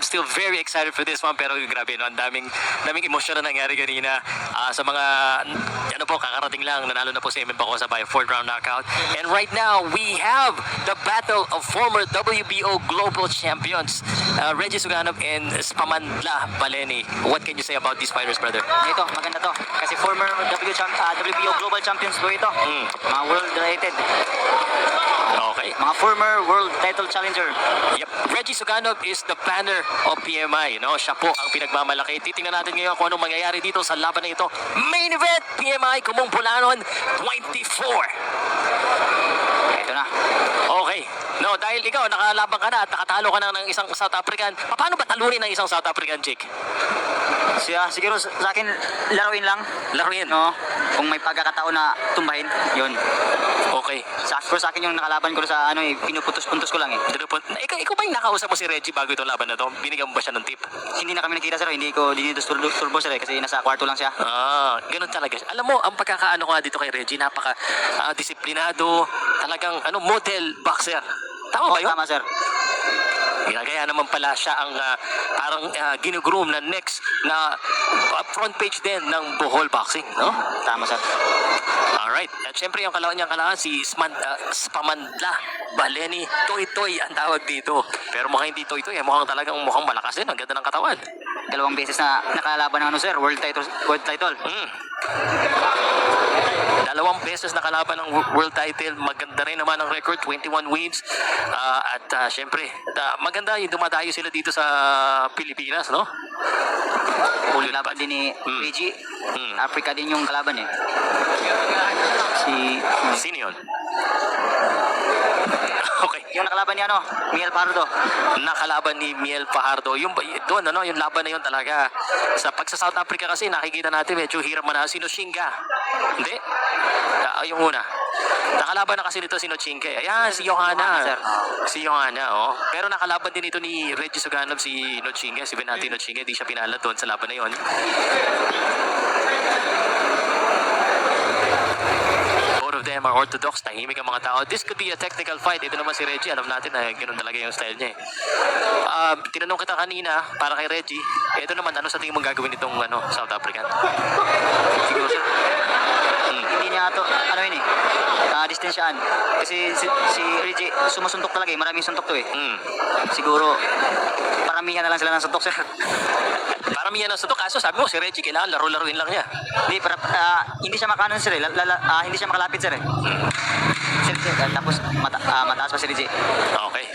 still very excited for this one, pero grabe, no, ang daming emosyon na nangyari kanina sa mga, ano po, kakarating lang, nanalo na po si Emin Bacosa by a 4th round knockout. And right now, we have the battle of former WBO Global Champions, Reggie Suganov and Spamandla Baleni. What can you say about these fighters, brother? Ito, maganda to. Kasi former WBO Global Champions po ito. Mga world rated. Okay. Mga former world title challenger. Yep. Reggie Suganov is the banner of PMI. No? Siya po ang pinagmamalaki. Titingnan natin ngayon kung anong mangyayari dito sa laban na ito. Main event, PMI, Kumong Bulanon, 24. Ito na. Okay. No, dahil ikaw, nakalaban ka na at nakatalo ka na ng isang South African. Paano ba talunin ng isang South African, Jake? Siguro sa akin, laruin lang. Laruin. No? Kung may pagkakataon na tumbahin, yun. Okay. Sa akin yung nakalaban ko sa pinuputos-puntos ko lang eh. Ikaw ba yung nakausap mo si Reggie bago itong laban na to? Binigyan mo ba siya ng tip? Hindi na kami nakita sir, hindi ko turbo sir kasi nasa kwarto lang siya. Ganun talaga. Alam mo, ang pagkakaano ko nga dito kay Reggie, napaka disiplinado, talagang model boxer. Tama ba yun? Tama sir. Kaya naman pala siya ang parang ginugroom na next na front page din ng Bohol Boxing, no? Tama sir. Alright. At syempre yung kalaban si Spamandla Baleni. Toy-toy ang tawag dito. Pero mukhang hindi toy-toy. Mukhang malakas din. Ang ganda ng katawan. 2 beses na nakalaban ng sir, world title. 2 beses nakalaban ng world title. Maganda rin naman ang record, 21 wins. At syempre, maganda yung dumadayo sila dito sa Pilipinas, no? Laban din ni Reggie. Africa din yung kalaban eh. Sino yun? Okay. Yung nakalaban ni Miel Pardo. Nakalaban ni Miel Fajardo. Yung doon, yung laban na yun talaga. Sa South Africa kasi nakikita natin medyo hirap manalo si Noshinga. Hindi? Yung una. Nakalaban na kasi nito si Nochinke. Ayan, si Johanna. Si Johanna, oh. Pero nakalaban din ito ni Reggie Suganov si Nochinke. Si Benati Nochinke. Di siya pinala doon sa laban na yun. Both of them are orthodox. Tahimik ang mga tao. This could be a technical fight. Ito naman si Reggie. Alam natin na ganoon talaga yung style niya. Tinanong kita kanina para kay Reggie. Ito naman, ano sa tingin mong gagawin itong South African? Siguro sir. Hindi niya ito, yun eh. Distensyaan. Kasi si Reggie, sumusuntok talaga eh. Maraming suntok to eh. Siguro, paramihan na lang sila ng suntok sir. Paramihan ng suntok. Kaso sabi mo, si Reggie, kailangan laro-laruin lang niya. Hindi siya makanon sir eh. Hindi siya makalapit sir eh. Tapos mataas pa si Reggie. Okay.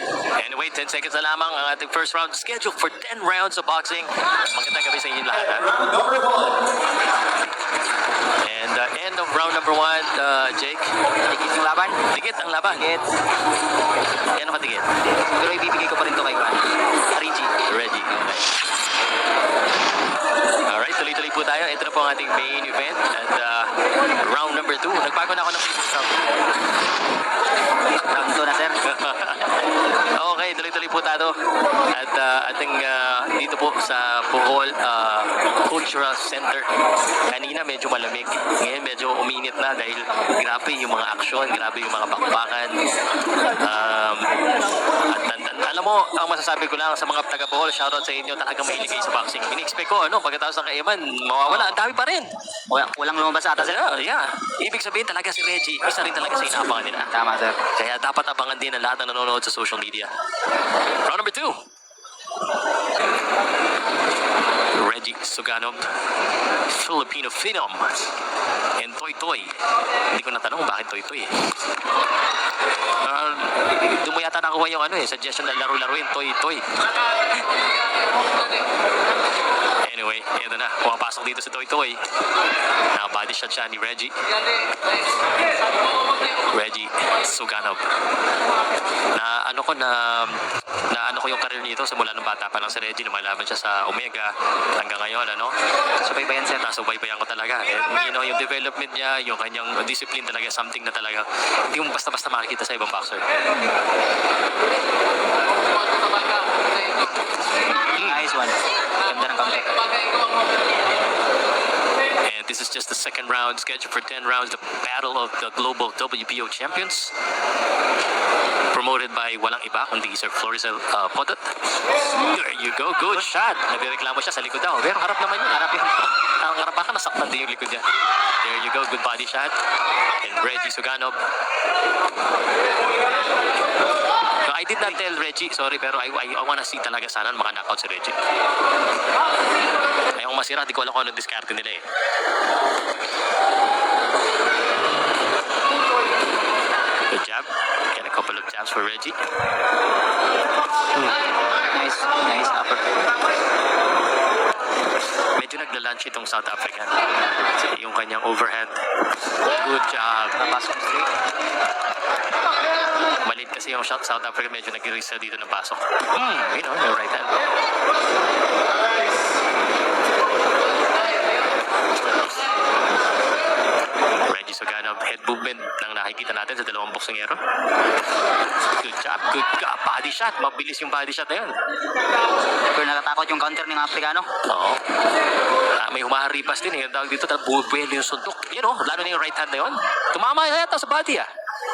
Anyway, 10 seconds na lamang ang ating first round. Scheduled for 10 rounds of boxing. Magandang gabi sa inyo lahat. And end of round number 1, Jake. Tikit yung laban? Tikit ang laban. Tikit. Ano ka tikit? Pero ibibigay ko pa rin to kay Reggie. Reggie. Okay. Alright, tuloy-tuloy po tayo. Ito na po ang ating main event. At round number 2. Nagbago na ako ng previous round. Round 2 na sir. Okay, tuloy-tuloy po tayo. At ating dito po sa Bohol Cultural Center. Kanina medyo malamig. Ngayon medyo uminit na dahil grabe yung mga aksyon, grabe yung mga bakbakan. At alam mo, ang masasabi ko lang sa mga taga-Bohol, shoutout sa inyo, talagang mahilig kayo sa boxing. Ini-expect ko, pagkatapos ng kaiman, mawawala. Ang dami pa rin. Walang lumabas ata sir. Yeah. Ibig sabihin talaga si Reggie, isa rin talaga sa inaabangan nila. Tama sir. Kaya dapat abangan din ang lahat ng nanonood sa social media. Round number 2. Reggie Suganov, Filipino Phenom, and Toy Toy. Hindi ko natanong bakit Toy Toy. Doon mo yata nakuha yung suggestion na laro-laruin, Toy Toy. Anyway, ito na. Pumapasok dito si Toy Toy. Naka-body shot siya ni Reggie. Reggie Suganov. Na ano ko yung career nito simula ng bata pa lang si Reggie. Lumalaban siya sa Omega hanggang ngayon, Subaybayan sir. Nasubaybayan ko talaga. And, yung development niya, yung kanyang discipline talaga, something na talaga hindi mo basta-basta makikita sa ibang boxer. Nice one. Ganda ng comeback. And this is just the second round, scheduled for 10 rounds, the battle of the global WBO champions. From promoted by walang iba kundi Sir Florisel Potot. There you go, good shot. Nagreklamo siya sa likod daw. Pero harap naman yun. Harap yun. Ang harap baka nasaktan din yung likod niya. There you go, good body shot. And Reggie Suganov. So, I did not tell Reggie, sorry, pero I wanna see talaga sana maka-knockout si Reggie. Ayong masira, di ko alam kung anong diskarte nila eh. Good jab. Get a couple of jabs for Reggie. Nice upper. Medyo nagla-lunch itong South African. Yung kanyang overhead. Good job. Napasok straight. Malit kasi yung South Africa, medyo nag-release dito ng pasok. You know, your right hand. Reggie Suganov, head movement lang nakikita natin sa dalawang boksingero. Good job, good job. Body shot, mabilis yung body shot na yun. Pero natatakot yung counter ng Afrikano. Oo. May humaharipas din eh. Dahil dito, bubuel yung suntok. Yan o, lalo na yung right hand na yun. Tumama yata sa body ah.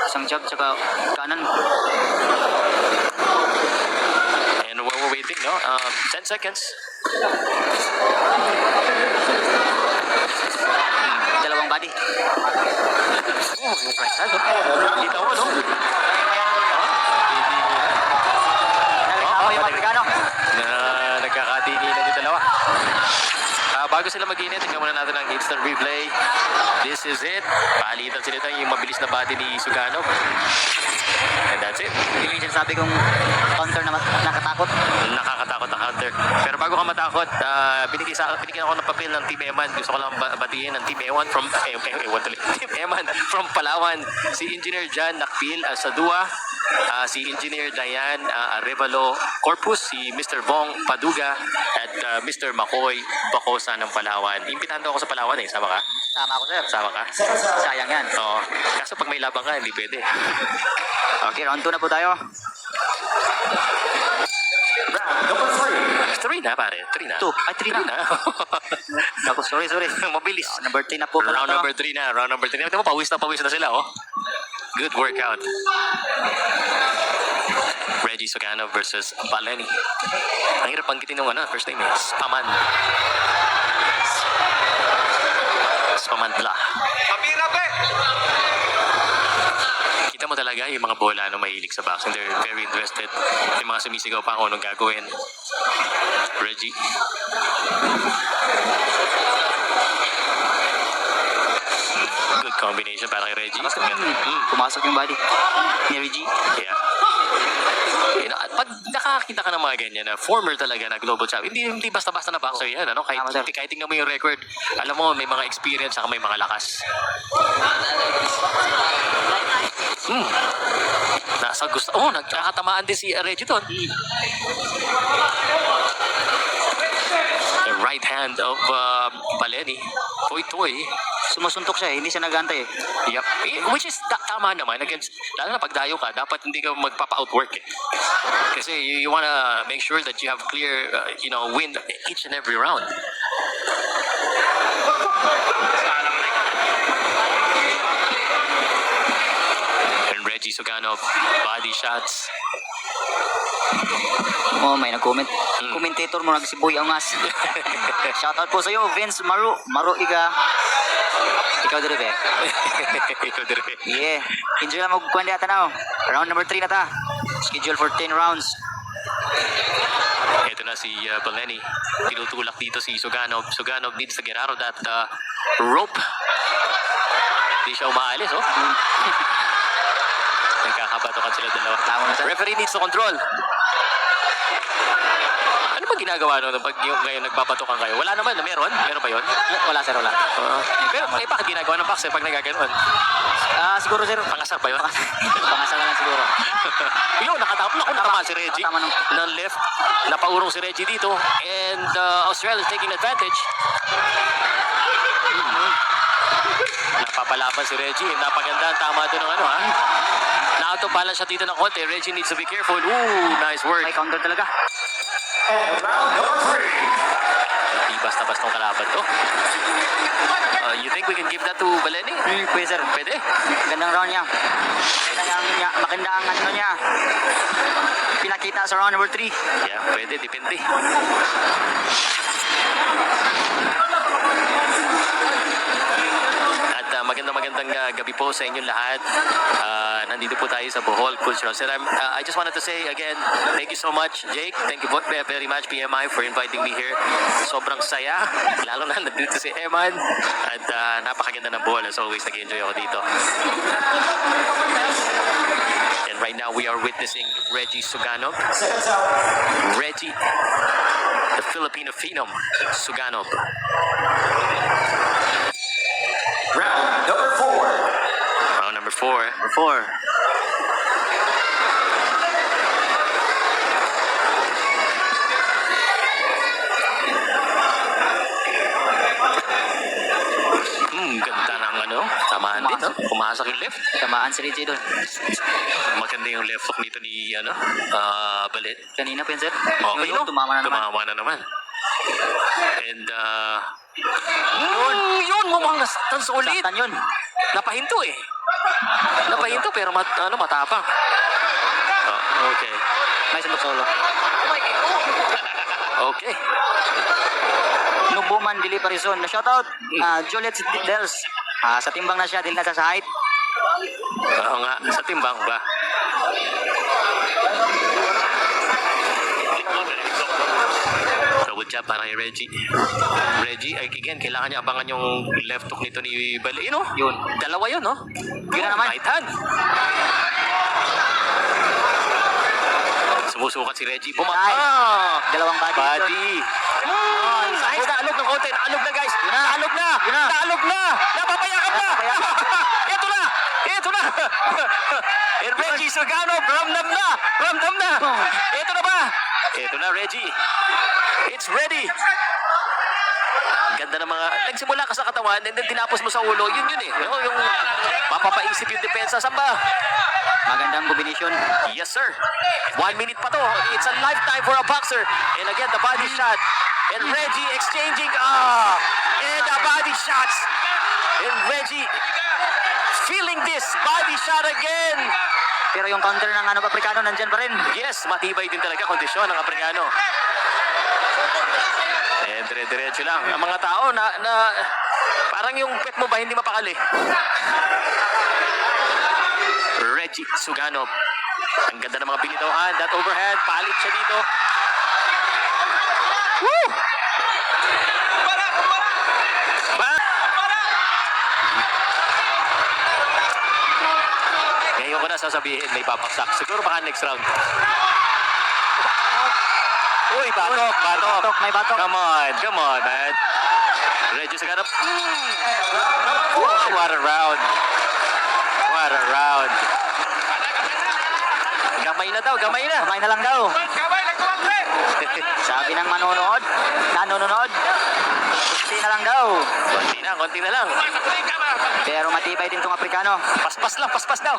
Isang jab tsaka kanan. And while we're waiting, no? 10 seconds. Dalawang body. Oh, yung right hand. Kita mo, no? Nagkakapa yung Afrikano. Nagkakatingin na yung dalawa. Bago sila mag-init, tingnan muna natin ang instant replay. This is it. Palitan sila ito yung mabilis na body ni Suganov. And that's it. Yung sinasabi kong counter na nakatakot. Nakakatakot na counter. Pero bago ka matakot, binigyan ako ng papel ng Team Eman. Gusto ko lang batiin ng Team Eman from Team Eman from Palawan. Si Engineer Jan Nakpil Sadua, si Engineer Diane Arevalo Corpus, si Mr. Bong Paduga, at Mr. Makoy Bacosa ng Palawan. Imbitahan daw ako sa Palawan eh. Sama ka? Sama ako, sir. Sama ka? Sayang yan. Oo. Kaso pag may labang ka, hindi pwede. Okay, round 2 na po tayo. Three na pare. 3 na. 2. Ay, 3 na. Ako, sorry. Mabilis. Number 3 na po. Round number 3 na. Round number 3 na. Tignan mo, pawis na sila, oh. Good workout. Reggie Suganov versus Baleni. Ang hirap panggitin ng first name eh. Spamandla. Kita mo talaga yung mga bola na mahilig sa boxing. They're very interested. Yung mga sumisigaw pa kung anong gagawin. Reggie. Good combination para kay Reggie. Pumasok yung body ni Reggie. Yeah. You know, at pag nakakita ka ng mga ganyan na former talaga na global champion, hindi basta-basta na boxer yan. Ano? Kahit tingnan mo yung record, alam mo, may mga experience saka may mga lakas. Nasa gusto. Oh, nagkakatamaan din si Reggie doon. The right hand of Baleni. Toy. Sumusuntok siya hindi siya nagantay eh. Yep. Which is tama naman. Against, lalo na pagdayo ka, dapat hindi ka magpapa-outwork eh. Kasi you wanna make sure that you have clear, win each and every round. And Reggie Suganov, body shots. Oh, may nag-comment. Commentator mo nagsiboy ang mas. Shoutout po sa iyo, Vince Maru. Ikaw dire be. Yeah. Enjoy lang magkuhan di atanaw. Round number 3 na ta. Schedule for 10 rounds. Ito na si Baleni. Tinutulak dito si Suganov. Suganov needs to get out of that rope. Hindi siya umaalis, oh. Nagkakabatokan sila dalawa. Referee needs to control. Ano ba ginagawa nung pag yung ngayon nagpapatukan kayo? Wala naman, meron? Meron ba yun? Wala sir, wala. Pero bakit ginagawa ng boxer pag nagaganoon? Siguro sir, Pangasar ba yun? pangasal na lang siguro. Yung nakatamaan si Reggie Nakatama ng left. Napaurong si Reggie dito. And Australia is taking advantage. Napapalaban si Reggie. Napaganda ang tama doon ng Na-out of balance siya dito ng konti. Reggie needs to be careful. Ooh, nice work. May counter talaga. Ibas na bastong kalaban to. You think we can give that to Baleni? Pwede sir. Pwede. Gandang round niya. maganda ang ano niya. Pinakita sa round number 3. Yeah, pwede, depende. At magandang gabi po sa inyong lahat. Nandito po tayo sa Bohol Cultural Center. I just wanted to say again, thank you so much, Jake. Thank you very much, PMI, for inviting me here. Sobrang saya, lalo na nandito si Eman. At napakaganda ng Bohol. As always, nag-enjoy ako dito. And right now, we are witnessing Reggie Suganov. Reggie, the Filipino phenom, Suganov. Round number 4. Round number 4. Number 4. Ganda ng ano. Tamaan din, no? Pumasok yung left. Tamaan si Reggie doon. Maganda yung left hook nito ni, Balet. Kanina pa yun, sir. Okay, Yung no? tumama na naman. Tumama na naman. And, yun, mukhang nasaktan sa ulit. Saktan yun. Napahinto eh. Napahinto pero matapang. Oh, okay. May sundok solo. Okay. Nubuman Dili Parison. Na-shoutout. Juliet Dels. Sa timbang na siya. Dili na siya sa height. Oo nga, sa timbang ba? So good job para kay Reggie. Reggie, again, kailangan niya abangan yung left hook nito ni Bali. Yun, no? Yun. Dalawa yun, no? Yun na naman. Right hand. Sumusukat si Reggie. Ay. Dalawang body. Body. Nice. Naalog ng konti. Naalog na, guys. Yun na. Naalog na. Yun na. Naalog na. Napapayakan na. Ito na. Ito na. And Reggie Suganov, ramdam na. Ramdam na. Ito na ba? Ito na, Reggie. It's ready. Ganda ng mga, nagsimula ka sa katawan and then tinapos mo sa ulo, yun eh. No? Yung mapapaisip yung depensa. Saan ba? Magandang combination. Yes, sir. 1 minute pa to. It's a lifetime for a boxer. And again, the body shot. And Reggie exchanging. And the body shots. And Reggie feeling this body shot again. Pero yung counter ng Aprikano nandyan pa rin. Yes, matibay din talaga kondisyon ng Aprikano. And dire-diretso lang. Ang mga tao na parang yung pet mo ba hindi mapakali. Reggie Suganov. Ang ganda ng mga binitawhan. That overhead. Palit siya dito. Woo! Ngayon ko na sasabihin, may papaksak. Siguro baka next round. Uy, batok. Batok, may batok. Come on, man. Reggie Suganov. What a round. What a round. Gamay na daw, gamay na. Kamay na lang daw. Sabi ng nanonood, kunti na lang daw. Konti na lang. Pero matibay din tong Aprikano. Paspas daw.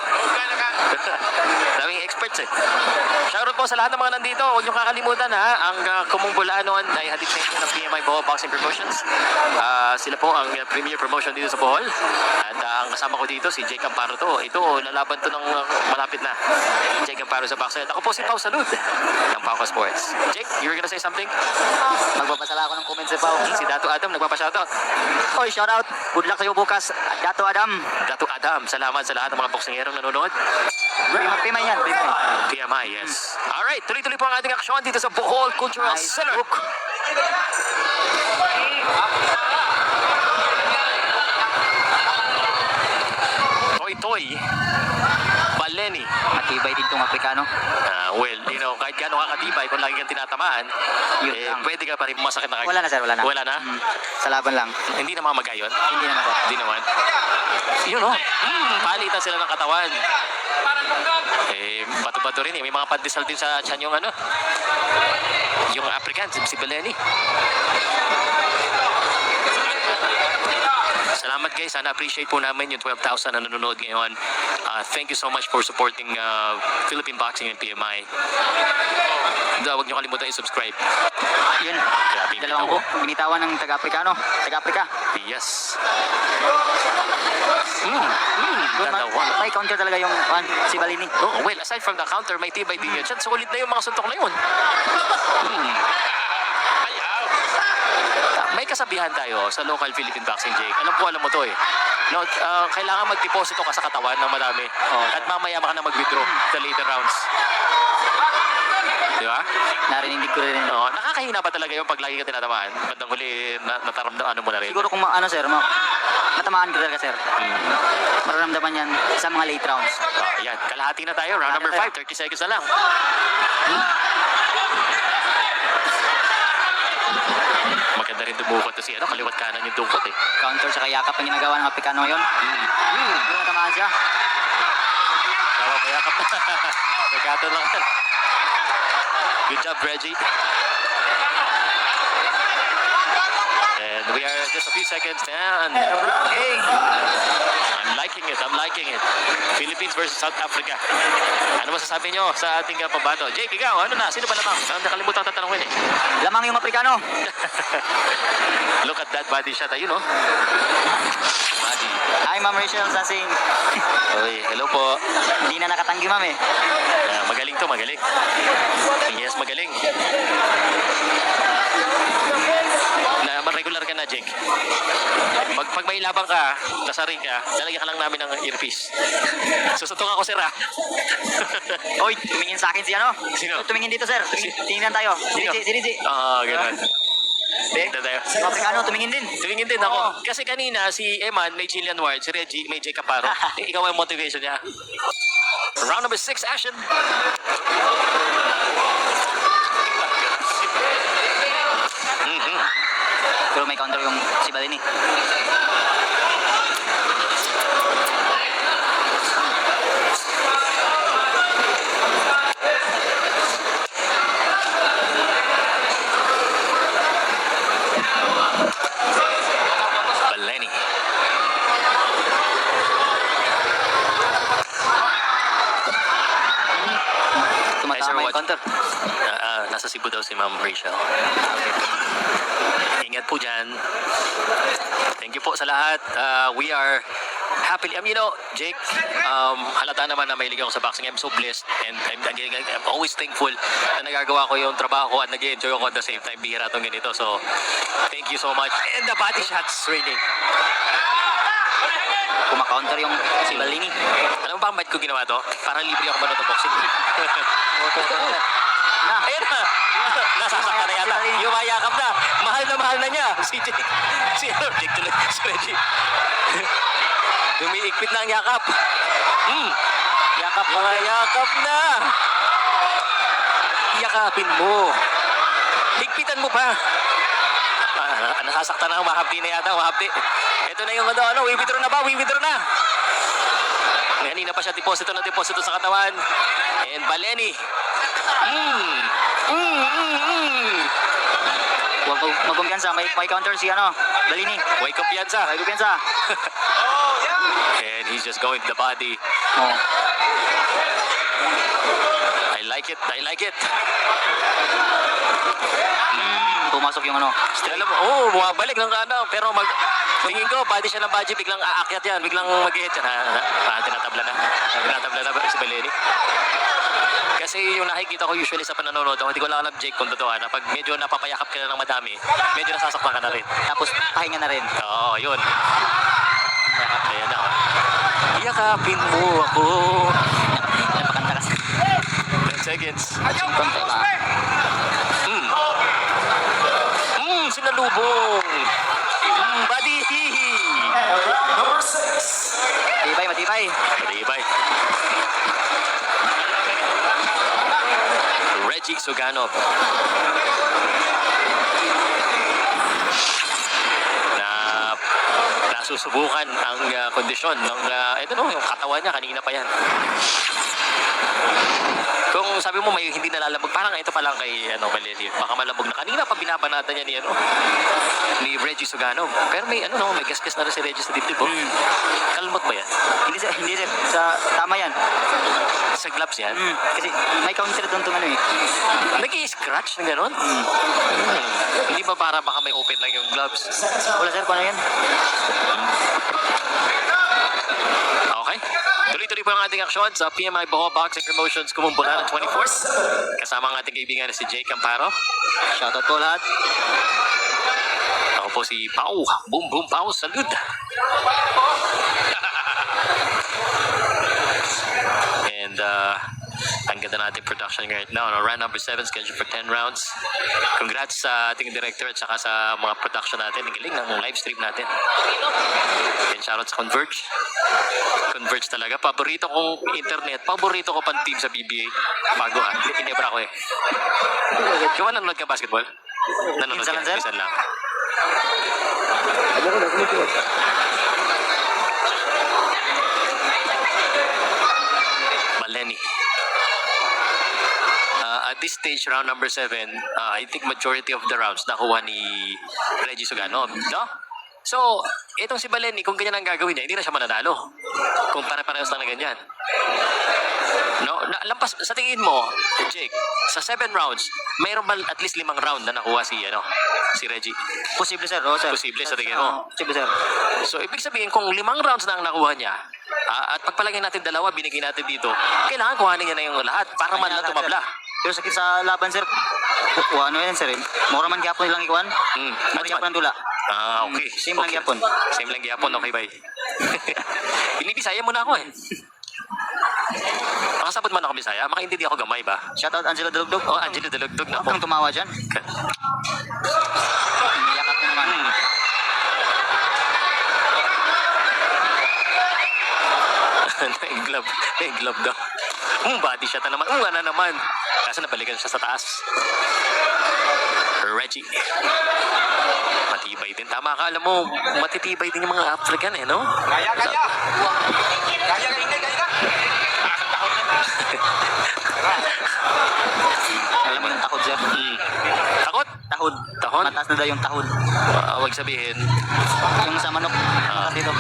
Daming experts eh. Shoutout po sa lahat ng mga nandito. Huwag niyo kakalimutan ha, ang Kumumbulanon ay hatid sa inyo ng PMI Bohol Boxing Promotions. Sila po ang premier promotion dito sa Bohol. At ang kasama ko dito, si Jake Amparo to. Ito, lalaban to ng malapit na. Jake Amparo sa boxing. At ako po si Pao Salud ng Pao Sports. Jake, you were gonna say something? Magbabasala ako ng comments si Pao. Si Dato Adam, nagpapashoutout. Oy, shoutout. Good luck sa'yo bukas. Dato Adam. Dato Adam, salamat sa lahat ng mga boksingerong nanonood. Pimay yan, pimay. PMI, yes. Alright, tuloy-tuloy po ang ating aksyon dito sa Bohol Cultural Nice Center. hook. Toy Baleni. Matibay din tong Aprikano. Well, kahit gano'ng kakatibay, kung lagi kang tinatamaan, Yun lang. pwede ka pa rin masakit na Wala na, sir, wala na. Wala na? Sa laban lang. Hindi na mamagayon? Hindi naman, sir. Hindi naman. Yun o. Palitan sila ng katawan. Bato-bato rin eh. May mga pandesal din sa tiyan yung yung African, si Baleni. Salamat guys, sana appreciate po namin yung 12,000 na nanonood ngayon. Thank you so much for supporting Philippine Boxing and PMI. Huwag niyo kalimutan i-subscribe. Yun. Grabe Dalawang ko. Binitawan ng taga-Afrikano. Taga-Afrika. Yes. Good, Dalawa. may counter talaga yung si Balini. Oh, well, aside from the counter, may tibay din yun. Solid na yung mga suntok na yun. May kasabihan tayo sa local Philippine boxing, Jake. Alam mo to eh. No, kailangan magdeposito ka sa katawan ng madami. At mamaya ka na mag-withdraw sa later rounds. Di ba? Narinig ko rin. No, nakakahina pa talaga yung pag lagi ka tinatamaan. Bandang huli, nataramdam ano mo na rin. Siguro kung sir, natamaan ka talaga, sir. Mararamdaman yan sa mga late rounds. Ayan, kalahati na tayo. Round number 5, 30 seconds na lang. Maganda rin dumukot to si kaliwat kanan yung dukot eh. Counter sa yakap ang ginagawa ng Afrikano ngayon. Hindi natamaan siya. Tawa pa yakap na. Nagkato lang. Good job, Reggie. And we are just a few seconds down. Hey! I'm liking it. Philippines versus South Africa. Ano masasabi nyo sa ating pambato? Jake, ikaw, ano na? Sino ba lamang? Nakalimutan tatanungin eh. Lamang yung Afrikano. Look at that body shot. Ayun, oh. Body. Hi, Ma'am Rachel Sasing. Oy, hello po. Hindi na nakatanggi, ma'am eh. Magaling to, magaling. Yes, magaling. Na regular ka na, Jake. Pag may labang ka, nasa ring ka, lalagyan ka lang namin ng earpiece. Susutok ako, sir, ha? Oy, tumingin sa akin si ano? Sino? Tumingin dito, sir. Tingnan tayo. Si Sino? Rigi. Ganun. Tingnan tayo. Si Afrikano, tumingin din. Tumingin din ako. Kasi kanina, si Eman may Jillian Ward, si Reggie may Jake Caparo. Ikaw ang motivation niya. Round number 6, action. Pero may counter yung si Balini. Baleni. Tumatama yung counter. Nasa Cebu daw si Ma'am Rachel. Ingat po dyan. Thank you po sa lahat. We are happily, Jake, halata naman na mahilig ako sa boxing. I'm so blessed and I'm always thankful na nagagawa ko yung trabaho ko at nag-enjoy ako at the same time. Bihira itong ganito. So, thank you so much. And the body shots raining. Kumakaunter yung si Balini. Alam mo ba bakit ko ginawa to? Para libre ako manood ng boxing. Ayun na. Nasasakta na yata. Yumayakap na. Mahal na niya. Si Jake. Jake tuloy. Si Reggie. Umiikpit na ang yakap. Yakap pa. Yakap na. Yakapin mo. Higpitan mo pa. Nasasakta na. Umahapdi na yata. Umahapdi. Ito na yung withdraw na ba? Withdraw na. Kanina pa siya deposito sa katawan. And Baleni. Huwag magkumpiyansa. May counter si Balini. Wake up yan sa. May kumpiyansa. And he's just going to the body. Oh. I like it. Pumasok yung Alam mo, bumabalik ng pero tingin ko, body siya ng body, biglang aakyat yan, biglang mag-hit yan. Tinatabla na si Baleni. Kasi yung nakikita ko usually sa pananonood, hindi ko lang alam, Jake, kung totoo na pag medyo napapayakap ka na ng madami, medyo nasasaktan ka na rin. Tapos pahinga na rin. Oo, yun. Ayan na. Yakapin mo ako. Napakanta kasi. 10 seconds. Counter ba? Sinalubong. Body. Number 6. Matibay. Reggie Suganov. Nasusubukan ang kondisyon ng yung katawan niya kanina pa yan. Kung sabi mo may hindi nalalabog, parang ito pa lang kay Baleni. Baka malabog na kanina pa binabanatan niya ni Reggie Suganov. Pero may may gas-gas na rin si Reggie sa dibdib. Kalmot ba yan? Hindi sir. Tama yan. Sa gloves yan? Kasi may counter doon itong Nag-i-scratch na gano'n? Hindi ba ba para baka may open lang yung gloves? Wala sir, kung ano yan? Okay. Tuloy-tuloy po ang ating aksyon sa PMI Boho Boxing Promotions Kumumpulan ng 24th. Kasama ang ating kaibigan na si Jake Amparo. Shoutout po lahat. Ako po si Pau. Boom Boom Pau. Salud. And ang ganda nating production right now. No? Round number 7 scheduled for 10 rounds. Congrats sa ating director at saka sa mga production natin. Ang galing ng live stream natin. And shoutout sa Converge. Converge talaga. Paborito kong internet. Paborito ko pang team sa BBA. Bago ha. Inebra ko eh. Ikaw ba nanonood ka basketball? Nanonood Minsan ka? lang, sir. Minsan lang. Maleni. At this stage, round number 7, I think majority of the rounds nakuha ni Reggie Sugano. No? So, itong si Baleni, kung ganyan ang gagawin niya, hindi na siya mananalo. Kung pare-parehas lang na ganyan. No? Lampas, sa tingin mo, Jake, sa 7 rounds, mayroon ba at least 5 round na nakuha si Reggie? Posible sir, oo sir. Posible sa tingin mo? Posible sir. So, ibig sabihin, kung 5 rounds na ang nakuha niya, at pagpalagay natin 2, binigay natin dito, kailangan kuhanin niya na yung lahat para man lang tumabla. Pero sakit sa laban sir, ano yan sir, mura man gyapon nilang ikuan. Mura gyapon ang dula. Okay. Same lang gyapon. Same lang gyapon, okay, bye. Binibisaya mo na ako eh. Makasabot man ako Bisaya, makaintindi ako gamay ba? Shoutout Angelo Dalugdog. Oh, Angelo Dalugdog na Huwag po. kang tumawa dyan. Yakap mo naman. May glove daw. Body shot na naman. Ano naman. Kaso nabalikan siya sa taas. Reggie. Matibay din. Tama ka, alam mo, matitibay din yung mga African eh, no? Kaya. Kaya ka. Alam mo yung tahod sir. Takot? Tahod. Tahod? Mataas na daw yung tahod. Huwag sabihin. Yung sa manok. Mataas dito.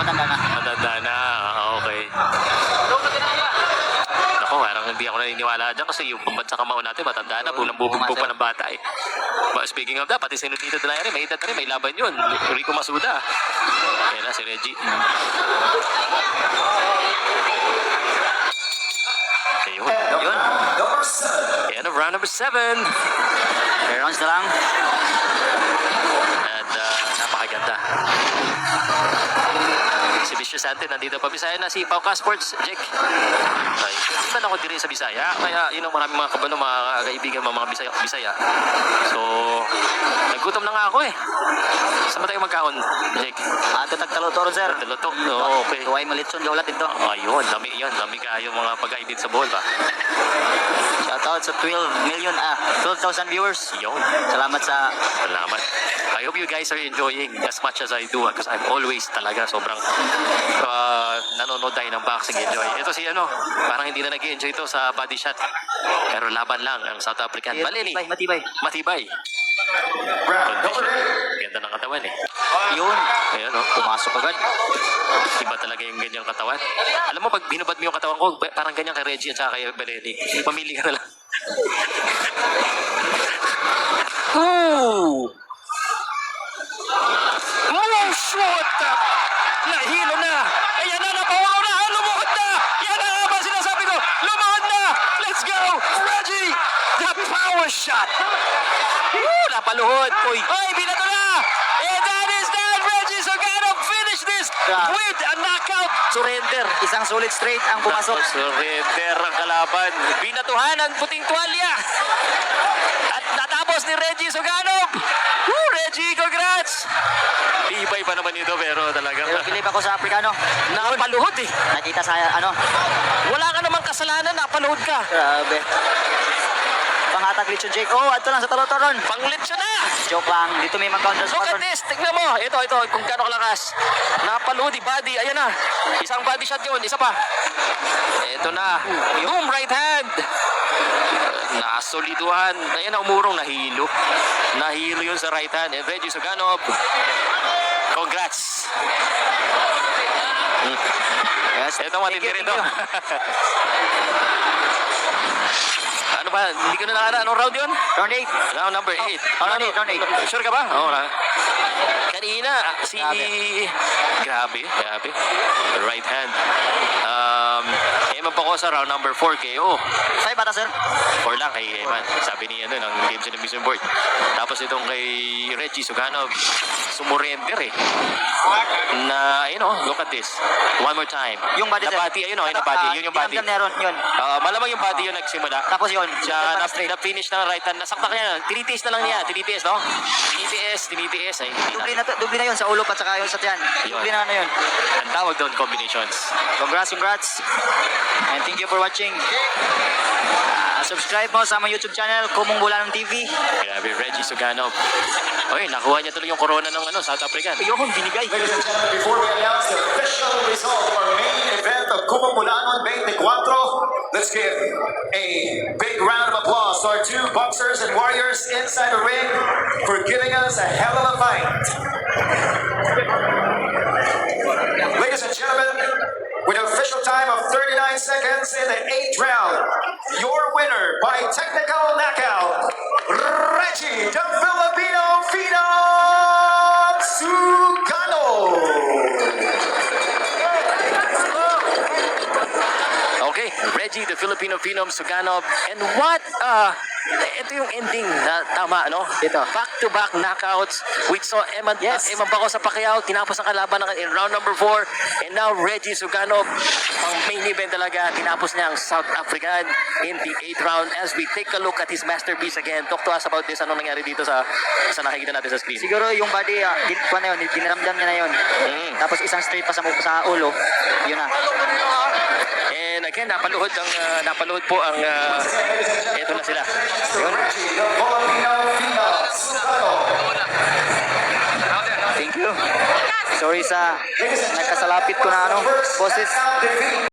Matanda na. Matanda na. Okay. Ako, parang hindi ako naniniwala dyan kasi yung pambansa kamao natin, matanda na, bubugbog pa ng bata eh. But speaking of that, pati si Nunito de la Ere, may edad na rin, may laban yun. Rico Masuda. Ayan na, si Reggie. Ayun. Yun. Number 7. Ayan, round number 7. 3 rounds na lang. At napakaganda. Si Vicious Sante nandito pa. Bisaya na si Pauka Sports, Jake. Ay, hindi man ako diri sa Bisaya. Kaya yun ang maraming mga kabalo, mga kaibigan, mga Bisaya. So, nagutom na nga ako eh. Saan ba tayo magkaon, Jake? Ato tagtalo-toro sir. Tulutok. No, okay. Tuway malitson gawlat dito. Ayun, dami yan. Dami kayo mga pag-aibit sa ball ba? Shoutout sa 12,000 viewers. Yun. Salamat sa Salamat. I hope you guys are enjoying as much as I do because I'm always talaga sobrang nanonood tayo ng boxing enjoy. Ito si parang hindi na nag-enjoy ito sa body shot. Pero laban lang ang South African. Baleni. matibay. Matibay. Round number 8. Ganda ng katawan eh. Yun. Ayan Pumasok agad. Iba talaga yung ganyang katawan. Alam mo, pag binubad mo yung katawan ko, parang ganyan kay Reggie at saka kay Baleni. Pamili ka na lang. Ooh! Oh, shot! Nahilo na! Ayan na, napawaw na! Lumuhod na! Yan na nga ba sinasabi ko! Lumuhod na! Let's go! Reggie! The power shot! Woo! Napaluhod! Uy! Ay, binato na! And that is that! Reggie Sugano finish this with a knockout! Surrender! Isang solid straight ang pumasok. Surrender ang kalaban. Binatuhan ang puting tuwalya. At natapos ni Reggie Suganov. Woo, Reggie, congrats! Ibay pa naman ito pero talagang Pero kilip ako sa Afrikano. nakapaluhod eh. Nakita sa Wala ka namang kasalanan, napaluhod ka. Grabe. Pangatag Licho Jake. Oh, ato lang sa talo-toron. Panglit siya na. Joke lang. Dito may mag-counter Look at this, tignan mo. Ito, kung gaano kalakas. Napaluhod, body, ayan na. Isang body shot yun, isa pa. Ito na. Boom, right hand. Nasoliduhan. Ayan na, umurong, nahilo. Nahilo yun sa right hand. And Reggie Suganov. Congrats. Yes. Ito, matindi rin to. Ano ba? Hindi ko na nakala. Anong round yun? Round 8. Round number 8. round eight, round eight. Sure ka ba? Oo. Kanina, si... Grabe. Right hand. Eman pa ko sa round number 4 KO. 5 bata, sir. 4 lang kay Eman. Sabi niya ng Games and Mission Board. Tapos itong kay Reggie Suganov, sumurrender eh. Na, look at this. One more time. Yung body, sir. Nabati, nabati. Yun yung body. Dinamdam na yun. Malamang yung body yung nagsimula. Tapos yun. Siya na-finish ng right hand. Nasakta niya. Tinitiis na lang niya. Tinitiis, no? Tinitiis. Ay, hindi na. Dubli na yun sa ulo at saka yun sa tiyan. Yun. Dubli na yun. Ang tawag doon, combinations. Congrats. And thank you for watching. Subscribe mo sa aming YouTube channel, Kumong Bulanong TV. Grabe, Reggie Suganov. Oy, nakuha niya tuloy yung corona ng South African. Yung binigay. Ladies and gentlemen, before we announce the official result of our main event of Kumang Bulanon 24, let's give a big round of applause to our two boxers and warriors inside the ring for giving us a hell of a fight. Ladies and gentlemen, with an official time of 39 seconds in the 8th round, your winner by technical knockout, Reggie the Filipino Phenom Sugano. Okay, Reggie, the Filipino Phenom Suganov. And what, ito yung ending na tama, no? Ito. Back-to-back knockouts. We saw Eman Baco sa Pacquiao, tinapos ang kalaban in round number 4. And now, Reggie Suganov, ang main event talaga, tinapos niya ang South African in the 8th round. As we take a look at his masterpiece again, talk to us about this, anong nangyari dito sa nakikita natin sa screen. Siguro yung body, dinaramdam niya na yun. Tapos isang straight pa sa ulo. Yun na. And again, napalood po ang eto na sila. Yun. Reggie the Filipino Phenom Sugano. Thank you. Sorry sa nagkasalapit ko na boses. Defeat